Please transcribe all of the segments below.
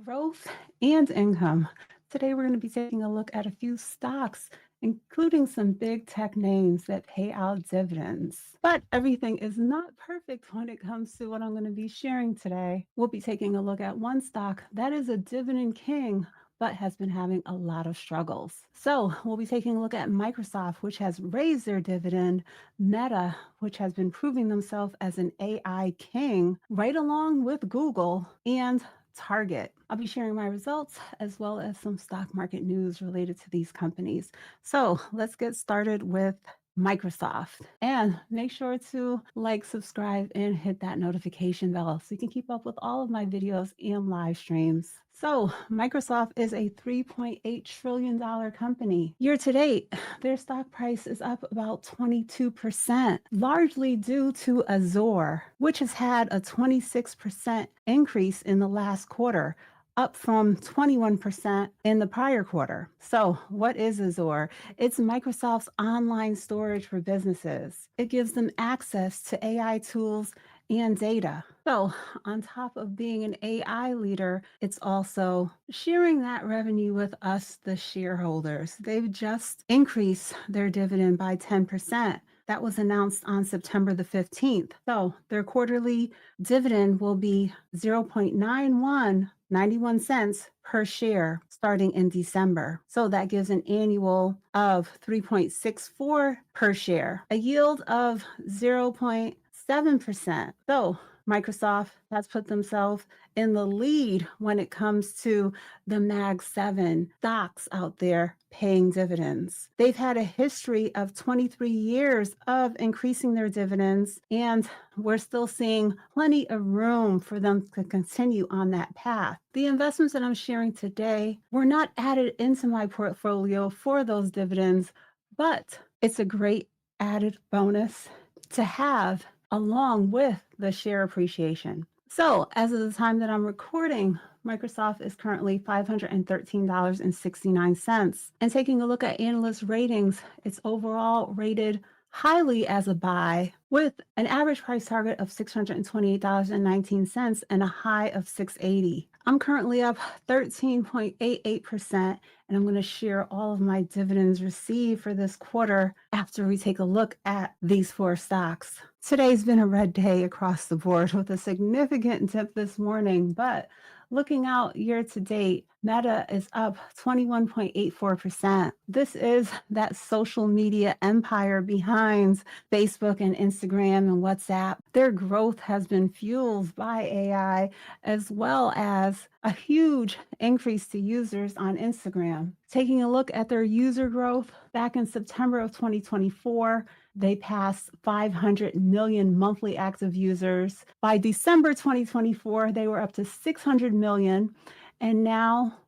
Growth and income. Today, we're going to be taking a look at a few stocks, including some big tech names that pay out dividends. But everything is not perfect when it comes to what I'm going to be sharing today. We'll be taking a look at one stock that is a dividend king, but has been having a lot of struggles. So we'll be taking a look at Microsoft, which has raised their dividend, Meta, which has been proving themselves as an AI king, right along with Google, and Target. I'll be sharing my results as well as some stock market news related to these companies. So let's get started with Microsoft, and make sure to like, subscribe, and hit that notification bell so you can keep up with all of my videos and live streams. So Microsoft is a $3.8 trillion company. Year to date, their stock price is up about 22%, largely due to Azure, which has had a 26% increase in the last quarter, up from 21% in the prior quarter. So what is Azure? It's Microsoft's online storage for businesses. It gives them access to AI tools and data. So on top of being an AI leader, it's also sharing that revenue with us, the shareholders. They've just increased their dividend by 10%. That was announced on September the 15th. So their quarterly dividend will be 0.91 cents per share starting in December. So that gives an annual of 3.64 per share, a yield of 0.7%. So Microsoft has put themselves in the lead when it comes to the Mag 7 stocks out there paying dividends. They've had a history of 23 years of increasing their dividends, and we're still seeing plenty of room for them to continue on that path. The investments that I'm sharing today were not added into my portfolio for those dividends, but it's a great added bonus to have along with the share appreciation. So as of the time that I'm recording, Microsoft is currently $513.69. And taking a look at analyst ratings, it's overall rated highly as a buy, with an average price target of $628.19 and a high of $680. I'm currently up 13.88%, and I'm going to share all of my dividends received for this quarter after we take a look at these four stocks. Today's been a red day across the board with a significant dip this morning, but looking out year to date, Meta is up 21.84%. This is that social media empire behind Facebook and Instagram and WhatsApp. Their growth has been fueled by AI, as well as a huge increase to users on Instagram. Taking a look at their user growth, back in September of 2024, they passed 500 million monthly active users. By December 2024, they were up to 600 million. And now,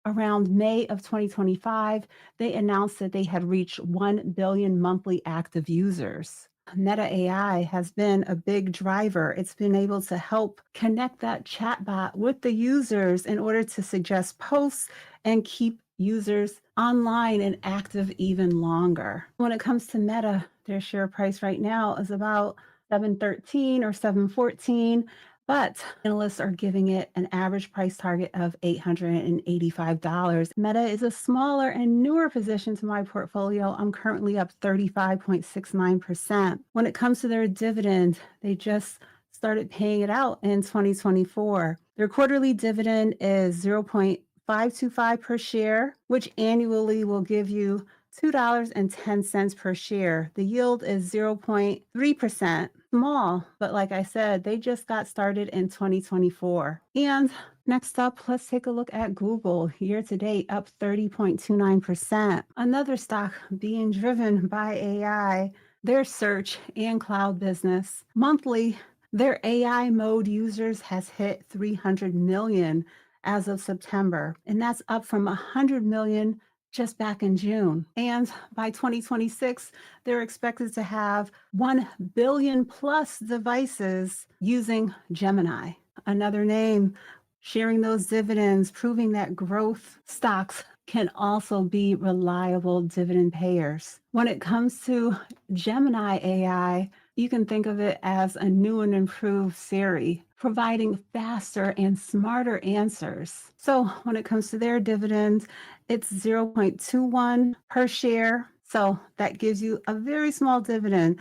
around May of 2025, they announced that they had reached 1 billion monthly active users. Meta AI has been a big driver. It's been able to help connect that chatbot with the users in order to suggest posts and keep users online and active even longer. When it comes to Meta, their share price right now is about $7.13 or $7.14, but analysts are giving it an average price target of $885. Meta is a smaller and newer position to my portfolio. I'm currently up 35.69%. When it comes to their dividend, they just started paying it out in 2024. Their quarterly dividend is 0.525 per share, which annually will give you $2.10 per share. The yield is 0.3%. Small, but like I said, they just got started in 2024. And next up, let's take a look at Google. Year to date, up 30.29%. Another stock being driven by AI, their search and cloud business. Monthly, their AI mode users has hit 300 million as of September, and that's up from 100 million just back in June. And by 2026, they're expected to have 1 billion plus devices using Gemini. Another name sharing those dividends, proving that growth stocks can also be reliable dividend payers. When it comes to Gemini AI, You can think of it as a new and improved Siri, providing faster and smarter answers. So when it comes to their dividends, it's 0.21 per share. So that gives you a very small dividend.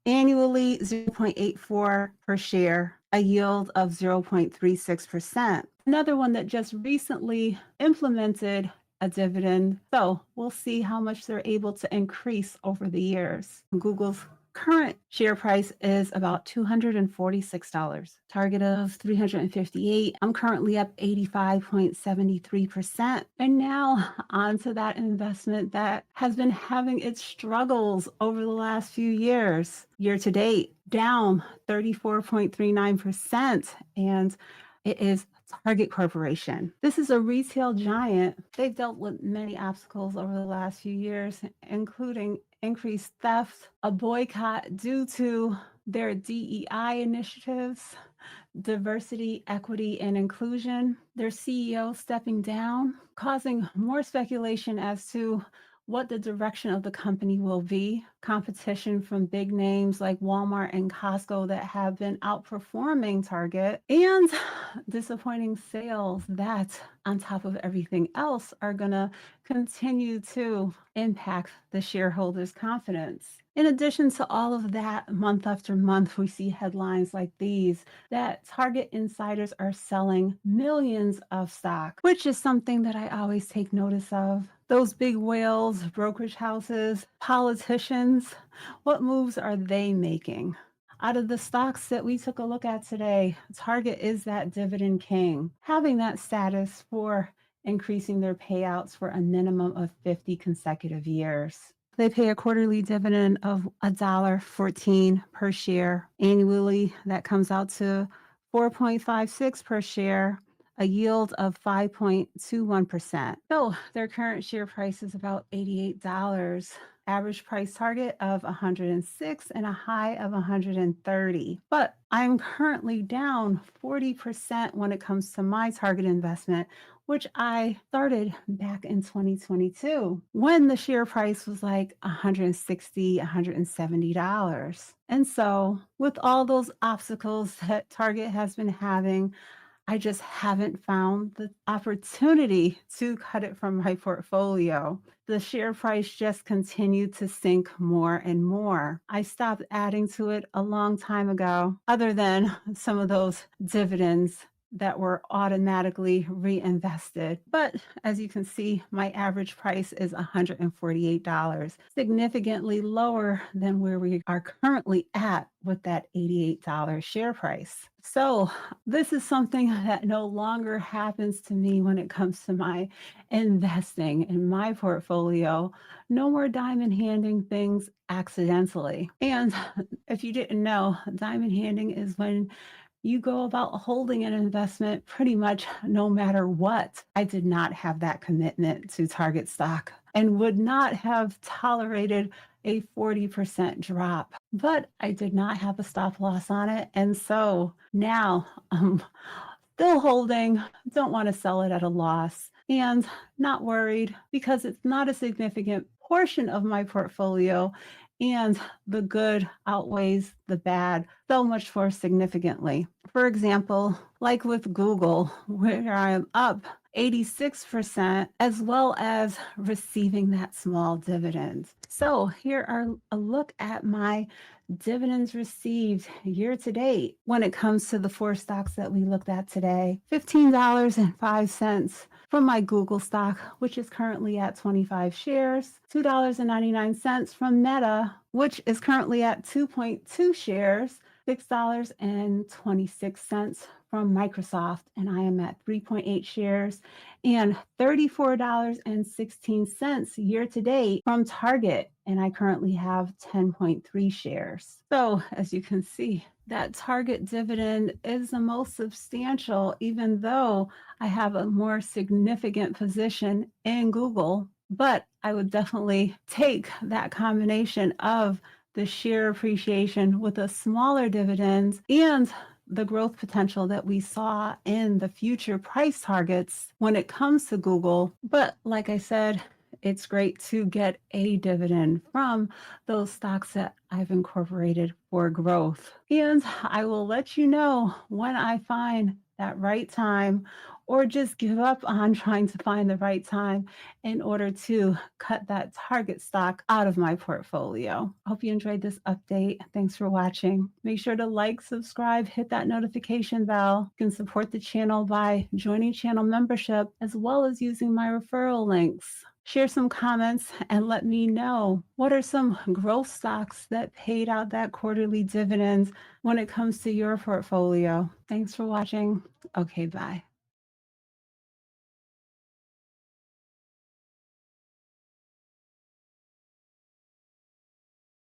Annually, 0.84 per share, a yield of 0.36%. Another one that just recently implemented a dividend. So we'll see how much they're able to increase over the years. Google's current share price is about $246. Target of 358. I'm currently up 85.73%. And now on to that investment that has been having its struggles over the last few years. Year to date, down 34.39%. And it is Target Corporation. This is a retail giant. They've dealt with many obstacles over the last few years, including increased theft, a boycott due to their DEI initiatives, diversity, equity, and inclusion, their CEO stepping down, causing more speculation as to what the direction of the company will be. Competition from big names like Walmart and Costco that have been outperforming Target, and disappointing sales that, on top of everything else, are going to continue to impact the shareholders' confidence. In addition to all of that, month after month, we see headlines like these that Target insiders are selling millions of stock, which is something that I always take notice of. Those big whales, brokerage houses, politicians, what moves are they making? Out of the stocks that we took a look at today, Target is that dividend king, having that status for increasing their payouts for a minimum of 50 consecutive years. They pay a quarterly dividend of $1.14 per share. Annually, that comes out to 4.56 per share, a yield of 5.21%. So their current share price is about $88. Average price target of 106 and a high of 130. But I'm currently down 40% when it comes to my target investment, which I started back in 2022 when the share price was like $160, $170. And so, with all those obstacles that Target has been having, I just haven't found the opportunity to cut it from my portfolio. The share price just continued to sink more and more. I stopped adding to it a long time ago, other than some of those dividends that were automatically reinvested. But as you can see, my average price is $148, significantly lower than where we are currently at with that $88 share price. So this is something that no longer happens to me when it comes to my investing in my portfolio. No more diamond handing things accidentally. And if you didn't know, diamond handing is when you go about holding an investment pretty much no matter what. I did not have that commitment to Target stock and would not have tolerated a 40% drop, but I did not have a stop loss on it. And so now I'm still holding, don't want to sell it at a loss, and not worried because it's not a significant portion of my portfolio, and the good outweighs the bad so much more significantly. For example, like with Google, where I'm up 86%, as well as receiving that small dividend. So here are a look at my dividends received year to date when it comes to the four stocks that we looked at today. $15.05 from my Google stock, which is currently at 25 shares, $2.99 from Meta, which is currently at 2.2 shares, $6.26 from Microsoft, and I am at 3.8 shares, and $34.16 year to date from Target, and I currently have 10.3 shares. So as you can see, that Target dividend is the most substantial, even though I have a more significant position in Google. But I would definitely take that combination of the share appreciation with a smaller dividend and the growth potential that we saw in the future price targets when it comes to Google. But like I said, it's great to get a dividend from those stocks that I've incorporated for growth. And I will let you know when I find that right time or just give up on trying to find the right time in order to cut that target stock out of my portfolio. Hope you enjoyed this update. Thanks for watching. Make sure to like, subscribe, hit that notification bell. You can support the channel by joining channel membership as well as using my referral links. Share some comments and let me know what are some growth stocks that paid out that quarterly dividends when it comes to your portfolio. Thanks for watching. Okay, bye.